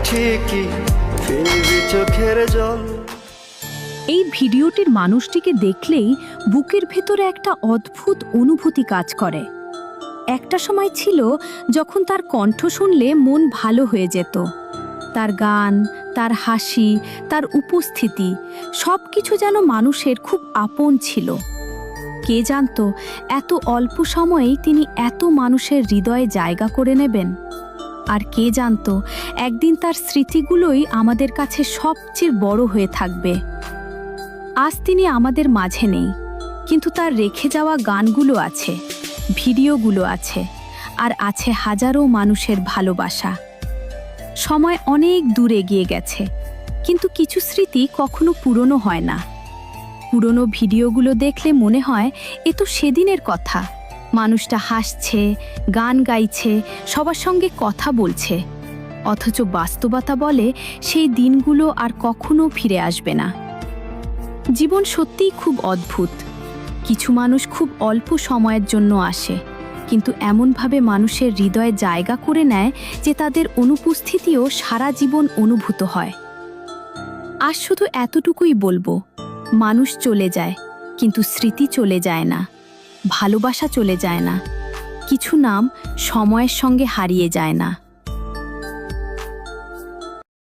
ঠিকই ফিরবি চোখের জল। এই ভিডিওটির মানুষটিকে দেখলেই বুকের ভেতরে একটা অদ্ভুত অনুভূতি কাজ করে। একটা সময় ছিল যখন তার কণ্ঠ শুনলে মন ভালো হয়ে যেত। তার গান, তার হাসি, তার উপস্থিতি সব কিছু যেন মানুষের খুব আপন ছিল। কে জানতো এত অল্প সময়েই তিনি এত মানুষের হৃদয়ে জায়গা করে নেবেন। আর কে জানতো একদিন তার স্মৃতিগুলোই আমাদের কাছে সবচেয়ে বড় হয়ে থাকবে। আজ তিনি আমাদের মাঝে নেই, কিন্তু তার রেখে যাওয়া গানগুলো আছে, ভিডিওগুলো আছে, আর আছে হাজারো মানুষের ভালোবাসা। সময় অনেক দূর এগিয়ে গেছে, কিন্তু কিছু স্মৃতি কখনো পুরনো হয় না। পুরনো ভিডিওগুলো দেখলে মনে হয় এ তো সেদিনের কথা। মানুষটা হাসছে, গান গাইছে, সবার সঙ্গে কথা বলছে, অথচ বাস্তবতা বলে সেই দিনগুলো আর কখনো ফিরে আসবে না। জীবন সত্যিই খুব অদ্ভুত। কিছু মানুষ খুব অল্প সময়ের জন্য আসে, কিন্তু এমনভাবে মানুষের হৃদয়ে জায়গা করে নেয় যে তাদের অনুপস্থিতিও সারা জীবন অনুভূত হয়। আজ শুধু এতটুকুই বলবো, মানুষ চলে যায়, কিন্তু স্মৃতি চলে যায় না, ভালোবাসা চলে যায় না, কিছু নাম সময়ের সঙ্গে হারিয়ে যায় না।